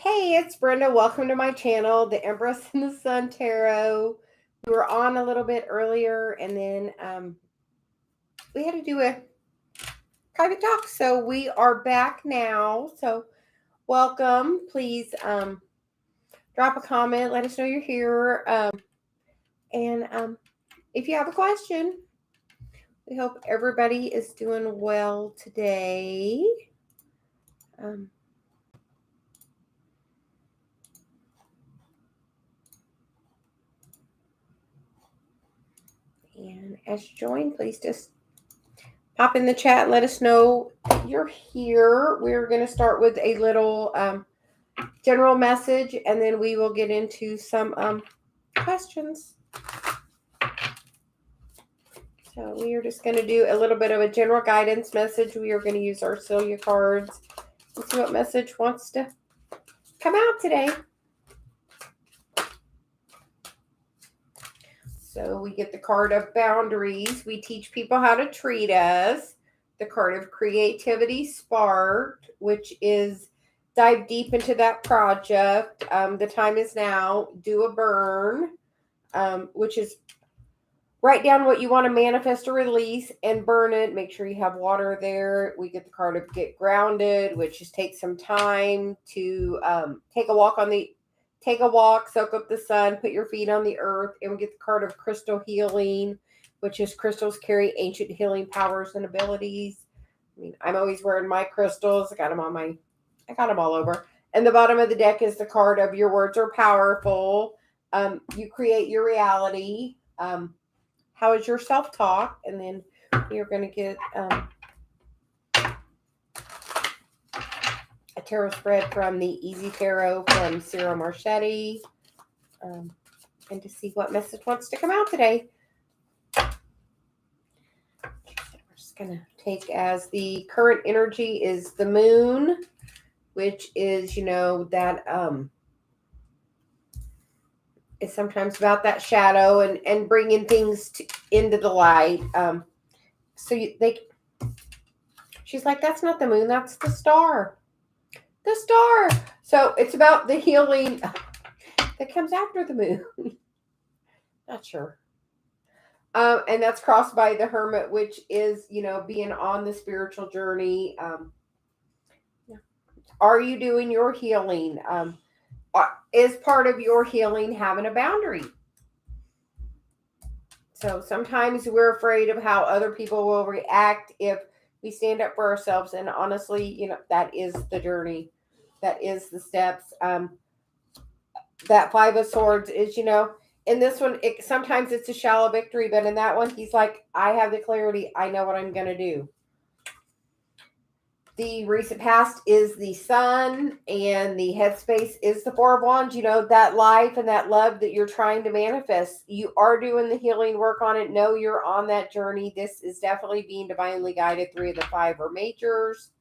Hey, it's Brenda. Welcome to my channel, the Empress and the Sun Tarot. We were on a little bit earlier, and then we had to do a private talk. So we are back now. So welcome. Please drop a comment. Let us know you're here. And if you have a question, we hope everybody is doing well today. And as you join, please just pop in the chat and let us know you're here. We're going to start with a little general message, and then we will get into some questions. So we are just going to do a little bit of a general guidance message. We are going to use our Celia cards and see what message wants to come out today. So we get the card of boundaries. We teach people how to treat us. The card of creativity sparked, which is dive deep into that project. The time is now. Do a burn, which is write down what you want to manifest or release and burn it. Make sure you have water there. We get the card of get grounded, which is take some time to take a walk, soak up the sun, put your feet on the earth. And we get the card of crystal healing, which is crystals carry ancient healing powers and abilities. I mean, I'm always wearing my crystals. I got them all over. And the bottom of the deck is the card of your words are powerful. You create your reality. How is your self-talk? And then you're going to get a tarot spread from the Easy Tarot from Ciro Marchetti. And to see what message wants to come out today. We're just going to take as the current energy is the moon, which is, that is sometimes about that shadow and bringing things into the light. She's like, that's not the moon, that's the star. The star. So it's about the healing that comes after the moon. Not sure. And that's crossed by the hermit, which is, being on the spiritual journey. Are you doing your healing? Is part of your healing having a boundary? So sometimes we're afraid of how other people will react if we stand up for ourselves. And honestly, that is the journey. That is the steps. That Five of Swords is, in this one, sometimes it's a shallow victory, but in that one, he's like, I have the clarity. I know what I'm going to do. The recent past is the sun, and the headspace is the Four of Wands. That life and that love that you're trying to manifest. You are doing the healing work on it. Know you're on that journey. This is definitely being divinely guided. 3 of the 5 are majors.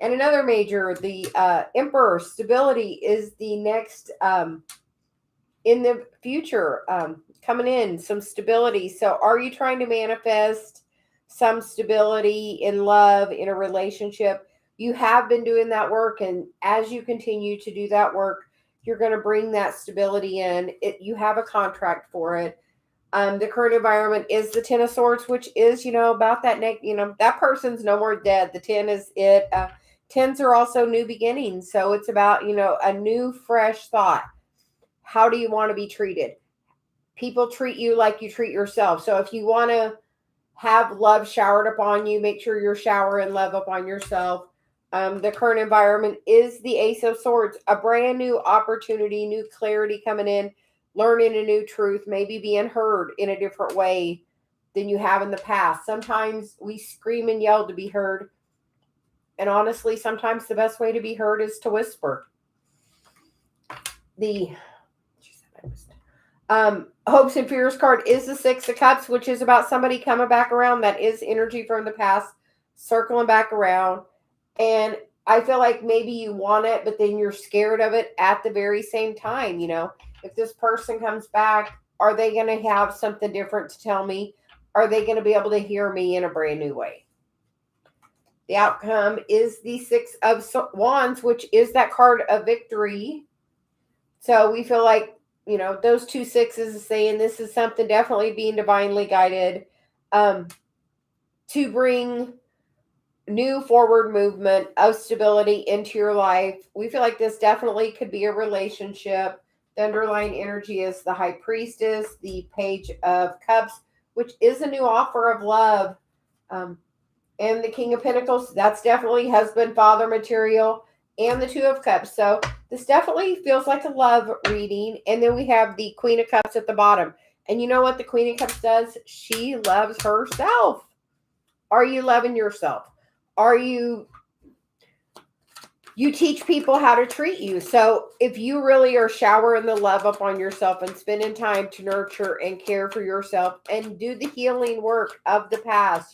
And another major, the Emperor, stability is the next in the future coming in, some stability. So are you trying to manifest some stability in love, in a relationship? You have been doing that work, and as you continue to do that work, you're going to bring that stability in. You have a contract for it. The current environment is the 10 of Swords, which is, about that neck, that person's no more dead. The 10 is it. 10s are also new beginnings. So it's about, a new, fresh thought. How do you want to be treated? People treat you like you treat yourself. So if you want to have love showered upon you, make sure you're showering love upon yourself. The current environment is the Ace of Swords, a brand new opportunity, new clarity coming in, learning a new truth, maybe being heard in a different way than you have in the past. Sometimes we scream and yell to be heard. And honestly, sometimes the best way to be heard is to whisper. The hopes and fears card is the 6 of Cups, which is about somebody coming back around. That is energy from the past, circling back around. And I feel like maybe you want it, but then you're scared of it at the very same time. If this person comes back, are they going to have something different to tell me? Are they going to be able to hear me in a brand new way? The outcome is the Six of Wands, which is that card of victory. So we feel like, those two sixes is saying this is something definitely being divinely guided to bring new forward movement of stability into your life. We feel like this definitely could be a relationship. The underlying energy is the High Priestess, the Page of Cups, which is a new offer of love. And the King of Pentacles, that's definitely husband, father material, and the Two of Cups. So this definitely feels like a love reading. And then we have the Queen of Cups at the bottom. And you know what the Queen of Cups does? She loves herself. Are you loving yourself? Are you teach people how to treat you? So if you really are showering the love up on yourself and spending time to nurture and care for yourself and do the healing work of the past,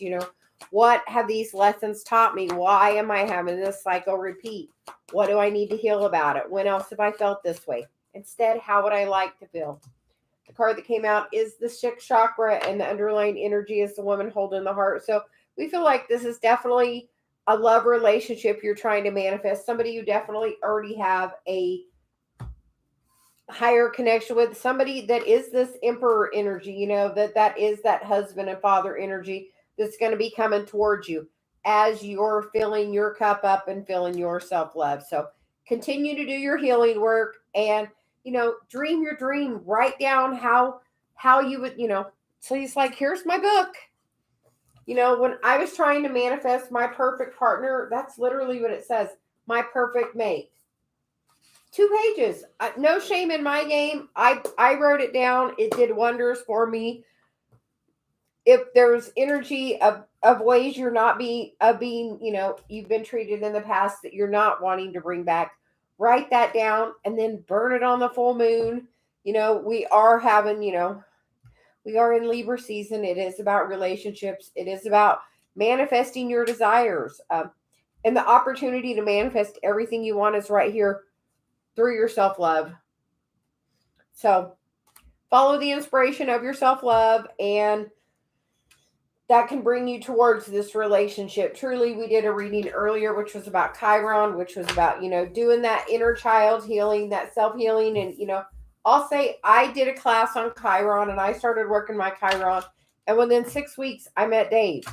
what have these lessons taught me? Why am I having this cycle repeat? What do I need to heal about it? When else have I felt this way? Instead, how would I like to feel? The card that came out is the sixth chakra, and the underlying energy is the woman holding the heart. So we feel like this is definitely a love relationship you're trying to manifest. Somebody you definitely already have a higher connection with. Somebody that is this emperor energy, that is that husband and father energy that's going to be coming towards you as you're filling your cup up and filling your self-love. So continue to do your healing work and, dream your dream. Write down how you would, so he's like, here's my book. When I was trying to manifest my perfect partner, that's literally what it says. My perfect mate. 2 pages. No shame in my game. I wrote it down. It did wonders for me. If there's energy of ways you're not being, you've been treated in the past that you're not wanting to bring back, write that down and then burn it on the full moon. We are having, we are in Libra season. It is about relationships. It is about manifesting your desires. And the opportunity to manifest everything you want is right here through your self-love. So follow the inspiration of your self-love, and that can bring you towards this relationship. Truly, we did a reading earlier, which was about Chiron, which was about, doing that inner child healing, that self-healing. And, I'll say I did a class on Chiron and I started working my Chiron. And within 6 weeks, I met Dave.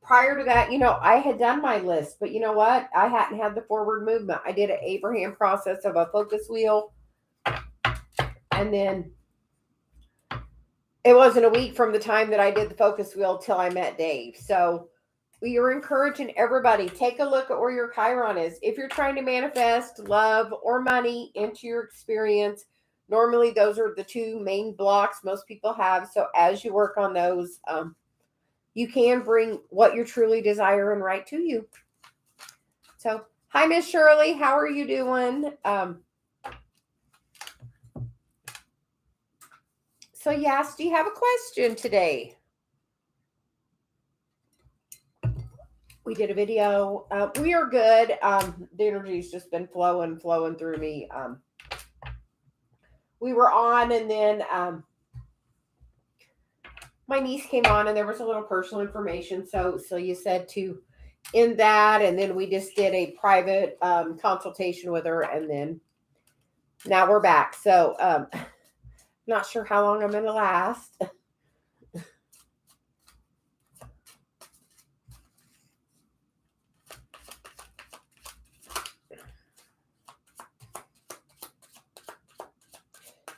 Prior to that, I had done my list, but you know what? I hadn't had the forward movement. I did an Abraham process of a focus wheel. And then it wasn't a week from the time that I did the focus wheel till I met Dave. So we are encouraging everybody, take a look at where your Chiron is. If you're trying to manifest love or money into your experience, normally those are the 2 main blocks most people have. So as you work on those, you can bring what you're truly desiring right to you. So, hi, Miss Shirley. How are you doing? So, yes, do you have a question today? We did a video. We are good. The energy's just been flowing through me. We were on, and then my niece came on, and there was a little personal information. So Celia said to end that, and then we just did a private consultation with her, and then now we're back. So not sure how long I'm going to last.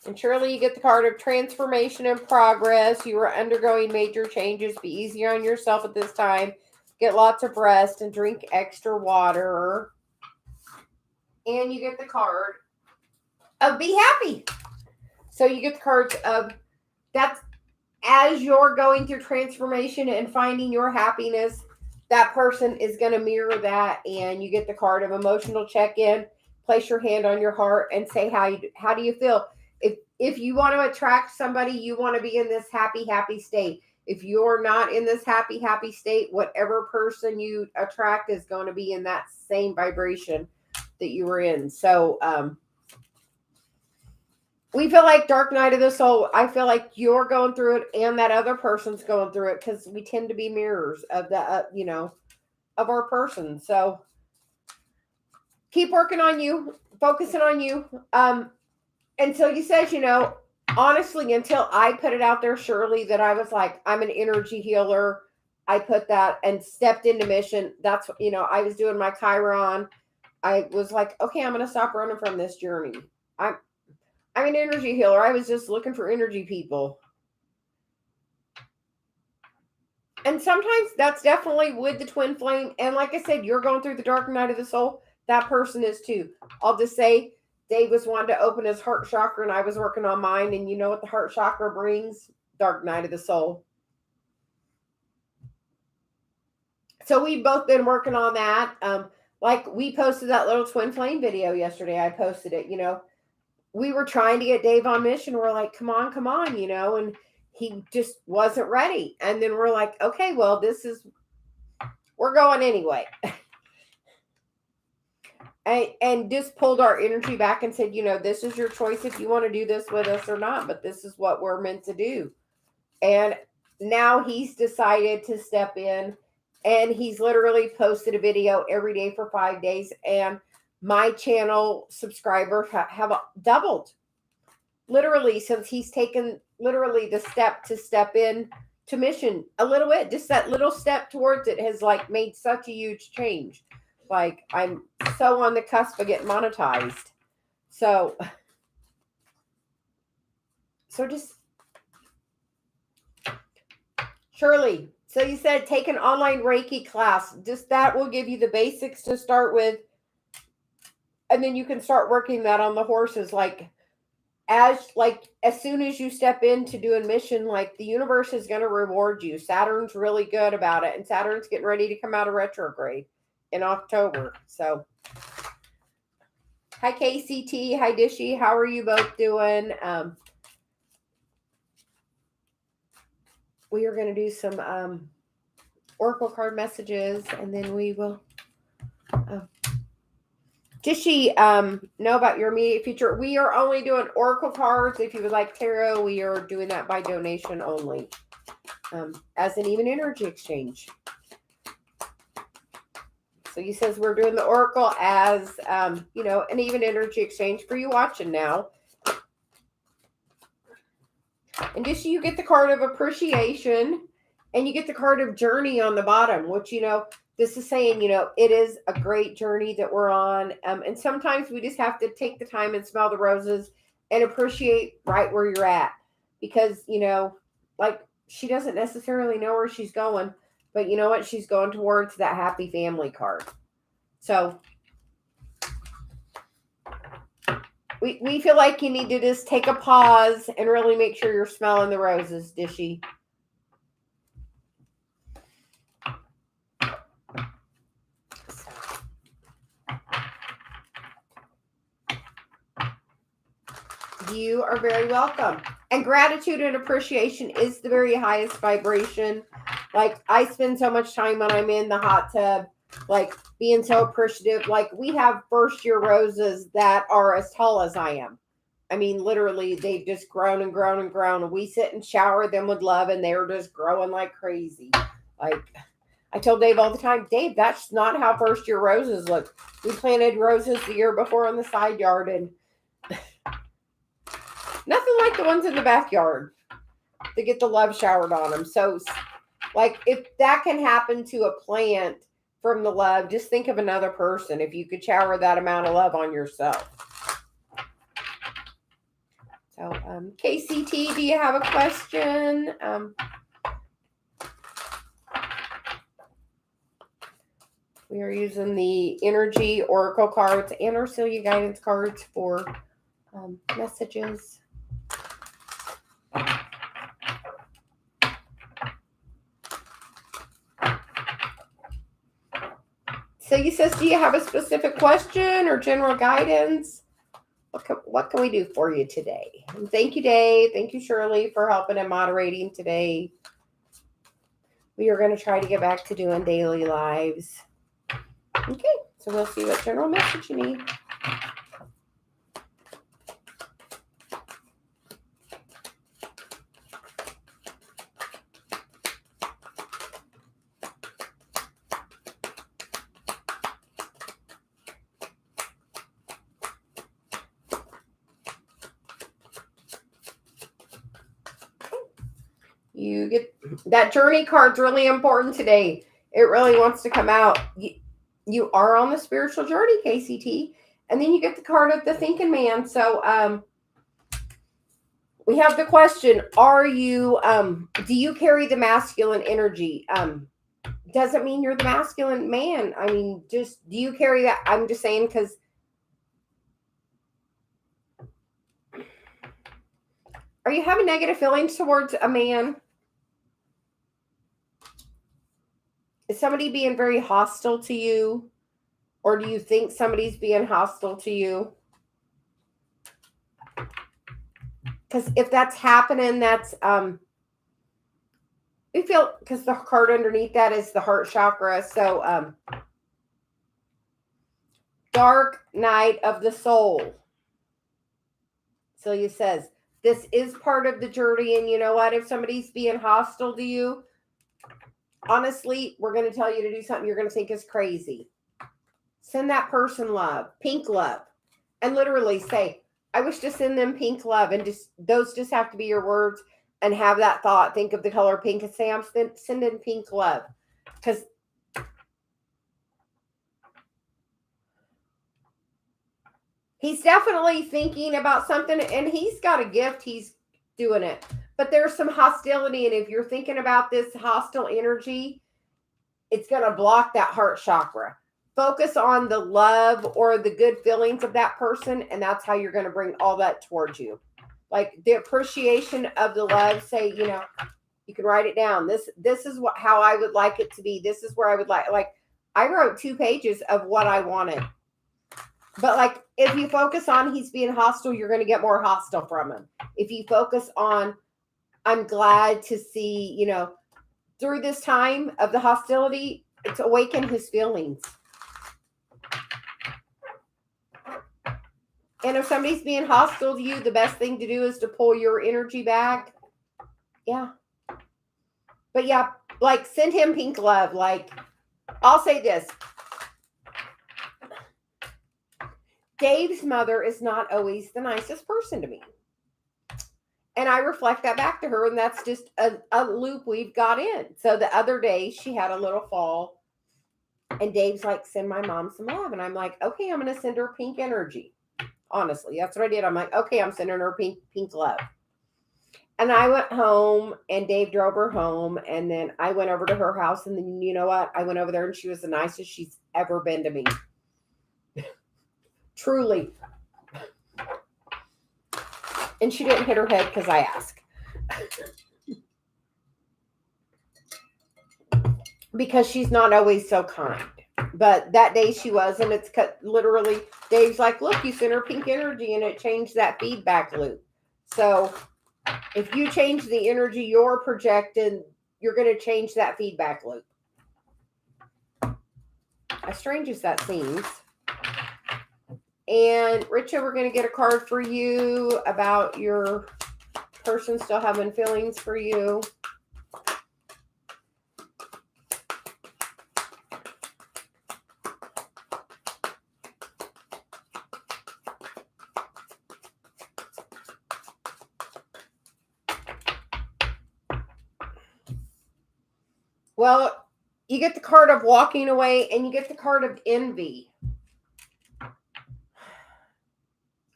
And surely you get the card of transformation and progress. You are undergoing major changes. Be easier on yourself at this time. Get lots of rest and drink extra water. And you get the card of be happy. So you get the cards of that's as you're going through transformation and finding your happiness, that person is going to mirror that. And you get the card of emotional check-in. Place your hand on your heart and say, how do you feel? If you want to attract somebody, you want to be in this happy, happy state. If you're not in this happy, happy state, whatever person you attract is going to be in that same vibration that you were in. So, we feel like dark night of the soul. I feel like you're going through it and that other person's going through it because we tend to be mirrors of the, of our person. So keep working on you, focusing on you. Until you says, honestly, until I put it out there, Shirley, that I was like, I'm an energy healer. I put that and stepped into mission. That's, I was doing my Chiron. I was like, okay, I'm going to stop running from this journey. I'm an energy healer. I was just looking for energy people. And sometimes that's definitely with the twin flame. And like I said, you're going through the dark night of the soul. That person is too. I'll just say Dave was wanting to open his heart chakra and I was working on mine. And you know what the heart chakra brings? Dark night of the soul. So we've both been working on that. Like we posted that little twin flame video yesterday. I posted it, we were trying to get Dave on mission. We're like, come on, and he just wasn't ready. And then we're like, okay, well, we're going anyway. and just pulled our energy back and said, this is your choice if you want to do this with us or not, but this is what we're meant to do. And now he's decided to step in, and he's literally posted a video every day for 5 days. And my channel subscribers have doubled literally since he's taken literally the step to step in to mission a little bit. Just that little step towards it has like made such a huge change. Like I'm so on the cusp of getting monetized. So just Shirley, so you said take an online Reiki class. Just that will give you the basics to start with. And then you can start working that on the horses. As soon as you step into doing mission, like the universe is going to reward you. Saturn's really good about it. And Saturn's getting ready to come out of retrograde in October. So hi KCT, hi Dishy. How are you both doing? We are going to do some oracle card messages, and then we will Dishy, know about your immediate future. We are only doing oracle cards. If you would like tarot, we are doing that by donation only, as an even energy exchange. So he says we're doing the oracle as, an even energy exchange for you watching now. And Dishy, you get the card of appreciation, and you get the card of journey on the bottom, which, this is saying, it is a great journey that we're on. And sometimes we just have to take the time and smell the roses and appreciate right where you're at. Because, she doesn't necessarily know where she's going, but you know what? She's going towards that happy family card. So we feel like you need to just take a pause and really make sure you're smelling the roses, Dishy. You are very welcome. And gratitude and appreciation is the very highest vibration. Like I spend so much time when I'm in the hot tub, like being so appreciative. Like we have first year roses that are as tall as I am. I mean, literally they've just grown and grown and grown. And we sit and shower them with love, and they're just growing like crazy. Like I tell Dave all the time, Dave, that's not how first year roses look. We planted roses the year before in the side yard, and nothing like the ones in the backyard to get the love showered on them. So, like, if that can happen to a plant from the love, just think of another person. If you could shower that amount of love on yourself. So, KCT, do you have a question? We are using the energy oracle cards and our CeliaGuidance cards for messages. Celia says, do you have a specific question or general guidance? What can we do for you today? And thank you, Dave. Thank you, Shirley, for helping and moderating today. We are going to try to get back to doing daily lives. Okay, so we'll see what general message you need. You get that journey card's really important today. It really wants to come out. You are on the spiritual journey, KCT. And then you get the card of the thinking man. So we have the question, are you do you carry the masculine energy? Doesn't mean you're the masculine man. I mean, just do you carry that? I'm just saying, because are you having negative feelings towards a man? Is somebody being very hostile to you? Or do you think somebody's being hostile to you? Because if that's happening, that's we feel, because the card underneath that is the heart chakra. So dark night of the soul. Celia says, this is part of the journey. And you know what? If somebody's being hostile to you, honestly, we're going to tell you to do something you're going to think is crazy. Send that person love, pink love. And literally say, I wish to send them pink love. And just those just have to be your words. And have that thought. Think of the color pink and say, I'm sending pink love. Because he's definitely thinking about something. And he's got a gift. He's doing it. But there's some hostility. And if you're thinking about this hostile energy, it's going to block that heart chakra. Focus on the love or the good feelings of that person. And that's how you're going to bring all that towards you. Like the appreciation of the love. Say, you know, you can write it down. This is how I would like it to be. This is where I would like I wrote 2 pages of what I wanted. But like, if you focus on he's being hostile, you're going to get more hostile from him. If you focus on, I'm glad to see, you know, through this time of the hostility, it's awakened his feelings. And if somebody's being hostile to you, the best thing to do is to pull your energy back. Yeah. But yeah, like send him pink love. Like, I'll say this. Dave's mother is not always the nicest person to me. And I reflect that back to her, and that's just a loop we've got in. So the other day, she had a little fall, and Dave's like, send my mom some love. And I'm like, okay, I'm going to send her pink energy. Honestly, that's what I did. I'm like, okay, I'm sending her pink love. And I went home, and Dave drove her home, and then I went over to her house, and then you know what? I went over there, and she was the nicest she's ever been to me. Truly. And she didn't hit her head because I asked. Because she's not always so kind. But that day she was, and it's literally, Dave's like, look, you sent her pink energy, and it changed that feedback loop. So if you change the energy you're projecting, you're going to change that feedback loop. As strange as that seems. And Richa, we're going to get a card for you about your person still having feelings for you. Well, you get the card of walking away, and you get the card of envy.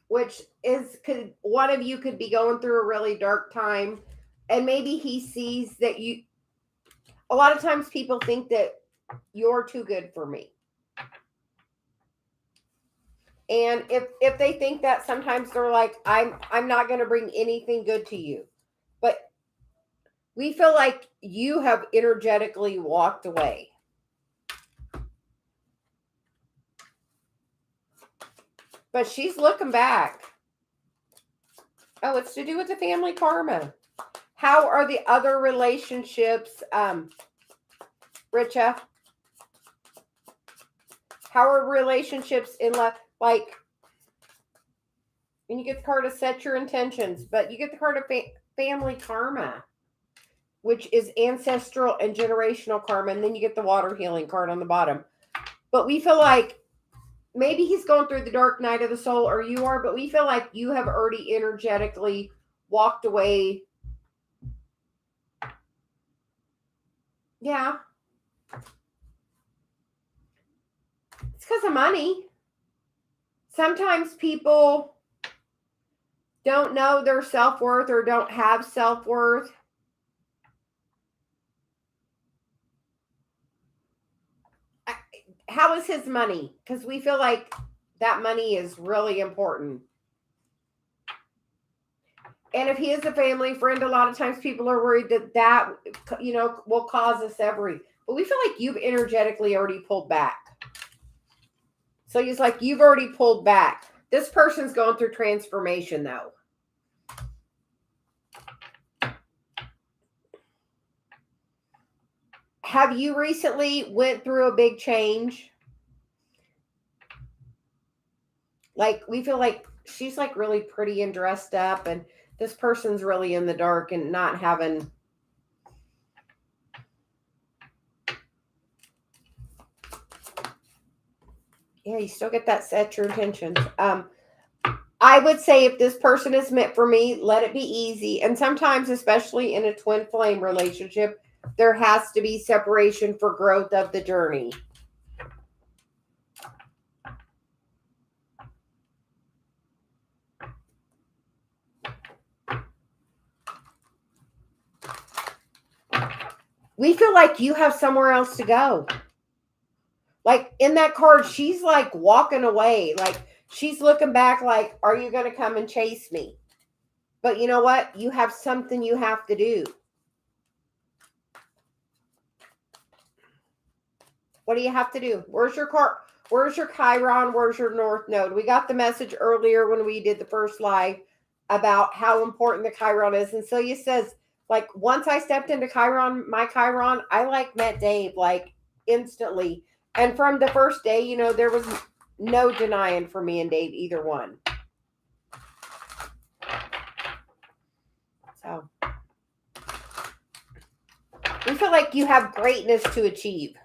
Which is, one of you could be going through a really dark time, and maybe he sees that you, a lot of times people think that you're too good for me. And if they think that, sometimes they're like, I'm not going to bring anything good to you. But we feel like you have energetically walked away. But she's looking back. Oh, it's to do with the family karma. How are the other relationships, Richa? How are relationships in love? Like, and you get the card of set your intentions, but you get the card of family karma, which is ancestral and generational karma. And then you get the water healing card on the bottom. But we feel like maybe he's going through the dark night of the soul, or you are, but we feel like you have already energetically walked away Yeah. It's because of money. Sometimes people don't know their self-worth or don't have self-worth. How is his money? Because we feel like that money is really important. And if he is a family friend, a lot of times people are worried that will cause us every. But we feel like you've energetically already pulled back. So he's like, you've already pulled back. This person's going through transformation, though. Have you recently went through a big change? Like, we feel like she's like really pretty and dressed up, and this person's really in the dark and not having. Yeah, you still get that set your intentions. I would say if this person is meant for me, let it be easy. And sometimes, especially in a twin flame relationship, there has to be separation for growth of the journey. We feel like you have somewhere else to go. Like in that card, she's like walking away. Like she's looking back like, are you going to come and chase me? But you know what? You have something you have to do. What do you have to do? Where's your car? Where's your Chiron? Where's your North Node? We got the message earlier when we did the first live about how important the Chiron is. And Celia says, like, once I stepped into Chiron, my Chiron, I like met Dave like instantly. And from the first day, there was no denying for me and Dave, either one. So we feel like you have greatness to achieve.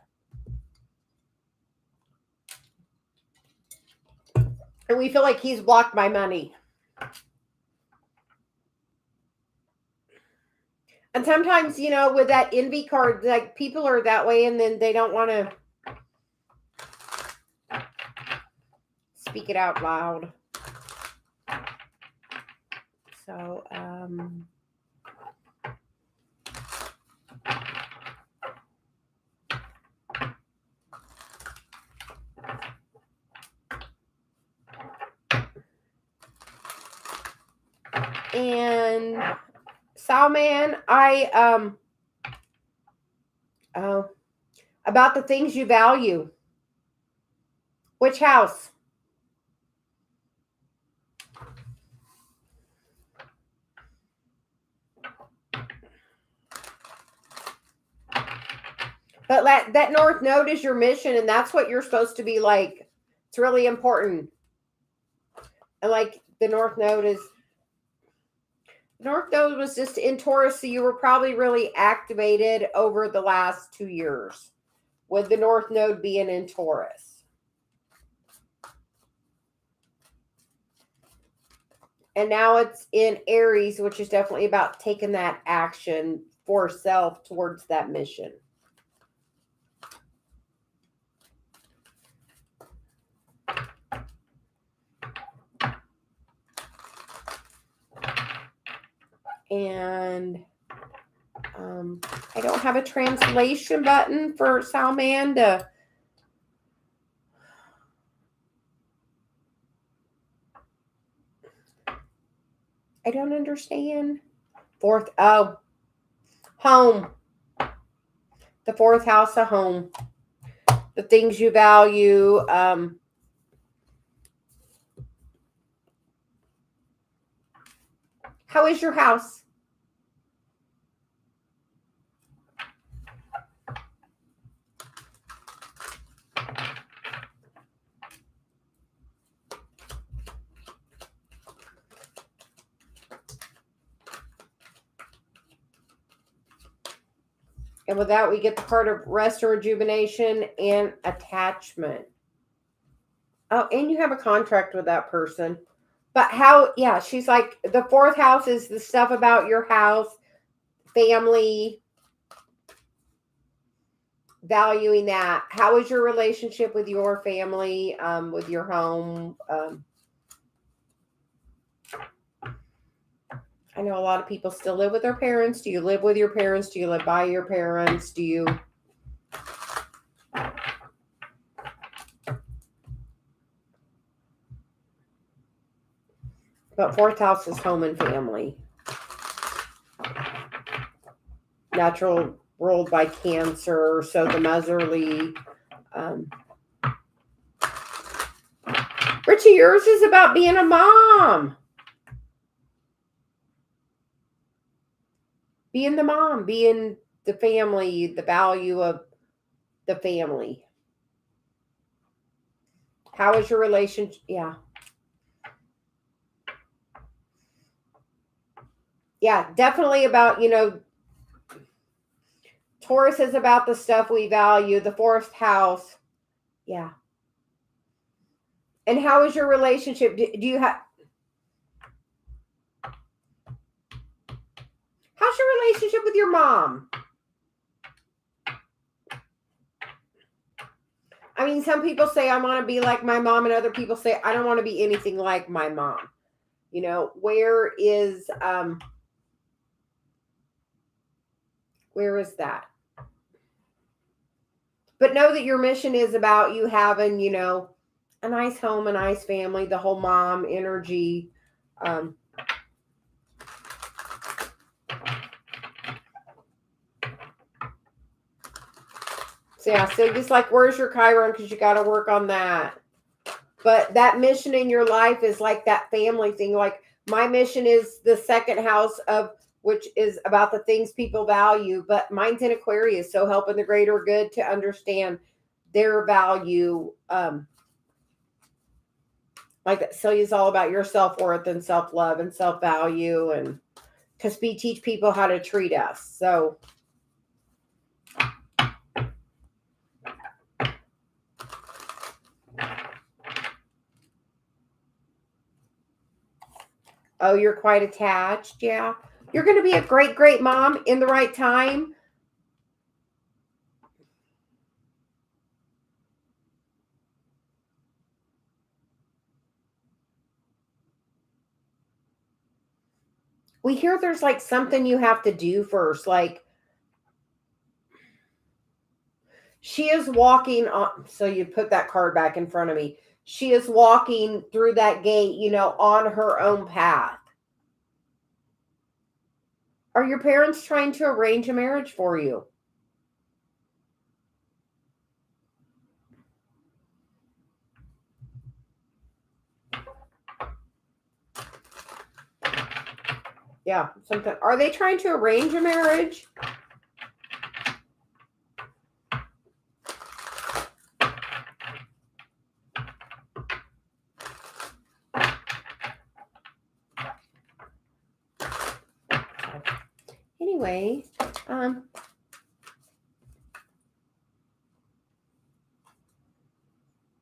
And we feel like he's blocked my money. And sometimes, with that envy card, like people are that way and then they don't want to speak it out loud. So, and Salman, about the things you value. Which house? But that North Node is your mission, and that's what you're supposed to be like. It's really important. And like the North Node was just in Taurus, so you were probably really activated over the last 2 years with the North Node being in Taurus. And now it's in Aries, which is definitely about taking that action for self towards that mission. And I don't have a translation button for Salman to. I don't understand. Home. The fourth house of home. The things you value. How is your house? And with that, we get the card of rest or rejuvenation and attachment. Oh, and you have a contract with that person. But she's like, the fourth house is the stuff about your house, family. valuing that. How is your relationship with your family, with your home? I know a lot of people still live with their parents. Do you live with your parents? Do you live by your parents? Do you... But fourth house is home and family. Natural ruled by Cancer. So the motherly. Richie, yours is about being a mom. Being the mom. Being the family. The value of the family. How is your relationship? Yeah. Yeah, definitely about, Taurus is about the stuff we value. The fourth house. Yeah. And how is your relationship? Do you have... How's your relationship with your mom? I mean, some people say I want to be like my mom, and other people say I don't want to be anything like my mom. Where is that? But know that your mission is about you having, a nice home, a nice family, the whole mom energy. So yeah, so just like, where's your Chiron? Because you got to work on that. But that mission in your life is like that family thing. Like my mission is the second house of, which is about the things people value. But mine's in Aquarius, so helping the greater good to understand their value. Like Celia's all about your self-worth and self-love and self-value, and because we teach people how to treat us. So oh, you're quite attached. Yeah. You're going to be a great, great mom in the right time. We hear there's like something you have to do first. Like she is walking on. So you put that card back in front of me. She is walking through that gate, on her own path. Are your parents trying to arrange a marriage for you? Yeah, something. Are they trying to arrange a marriage? Anyway,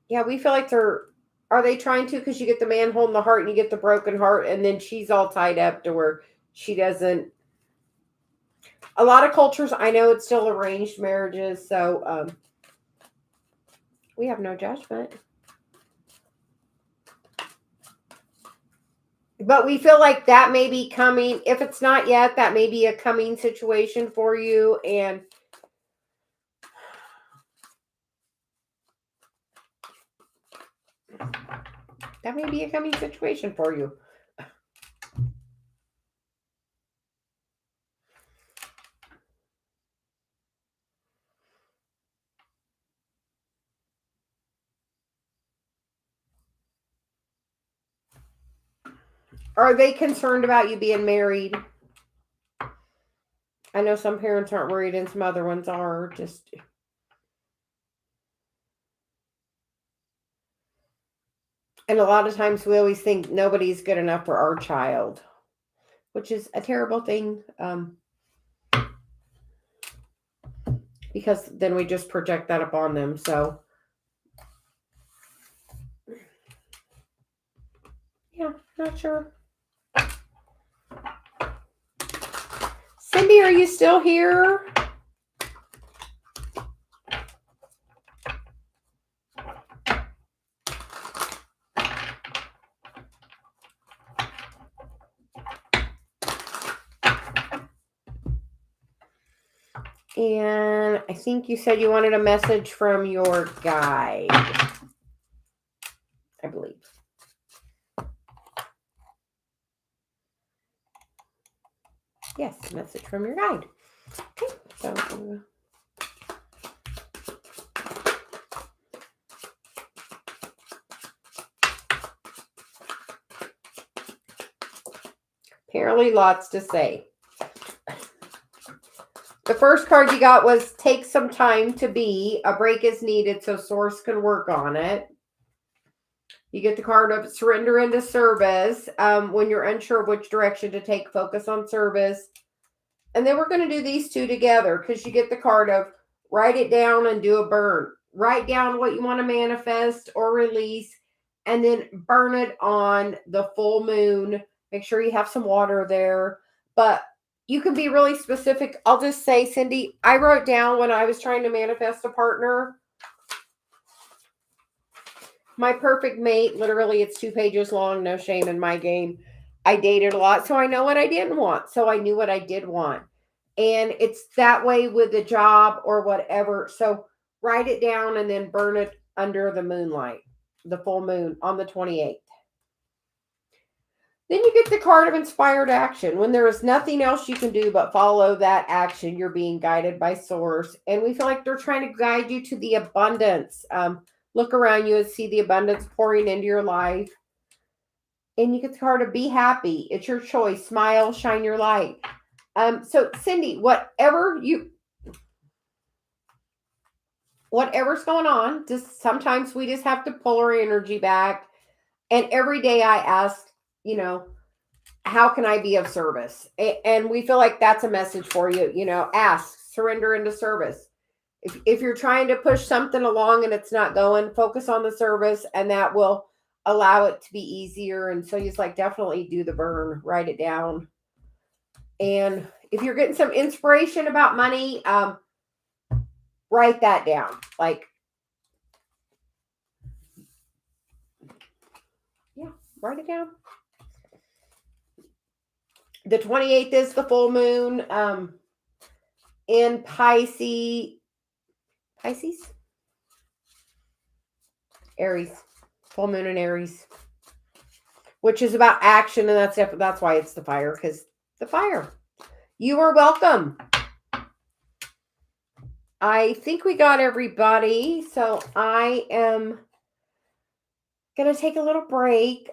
yeah, we feel like are they trying to, because you get the man holding the heart and you get the broken heart, and then she's all tied up to where she doesn't. A lot of cultures, I know it's still arranged marriages, so we have no judgment. But we feel like that may be coming. If it's not yet, that may be a coming situation for you. And that may be a coming situation for you. Are they concerned about you being married? I know some parents aren't worried and some other ones are. Just... And a lot of times we always think nobody's good enough for our child, which is a terrible thing. Because then we just project that upon them. So yeah, not sure. Cindy, are you still here? And I think you said you wanted a message from your guide, I believe. Yes, a message from your guide. Okay, so apparently lots to say. The first card you got was take some time to be. A break is needed so source can work on it. You get the card of surrender into service. When you're unsure of which direction to take, focus on service. And then we're going to do these two together because you get the card of write it down and do a burn. Write down what you want to manifest or release and then burn it on the full moon. Make sure you have some water there. But you can be really specific. I'll just say, Cindy, I wrote down when I was trying to manifest a partner, my perfect mate. Literally, it's 2 pages long. No shame in my game. I dated a lot, so I know what I didn't want. So I knew what I did want. And it's that way with a job or whatever. So write it down and then burn it under the moonlight, the full moon on the 28th. Then you get the card of inspired action. When there is nothing else you can do but follow that action, you're being guided by source. And we feel like they're trying to guide you to the abundance. Look around you and see the abundance pouring into your life. And you get the card of be happy. It's your choice. Smile, shine your light. So Cindy, whatever's going on, just sometimes we just have to pull our energy back. And every day I ask, how can I be of service? And we feel like that's a message for you. Ask, surrender into service. If you're trying to push something along and it's not going, focus on the service, and that will allow it to be easier. And so you just definitely do the burn, write it down. And if you're getting some inspiration about money, write that down. Write it down. The 28th is the full moon in Pisces, Aries, full moon in Aries, which is about action, and that's why it's the fire, because the fire. You are welcome. I think we got everybody, so I am going to take a little break.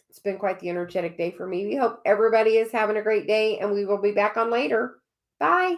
It's been quite the energetic day for me. We hope everybody is having a great day, and we will be back on later. Bye.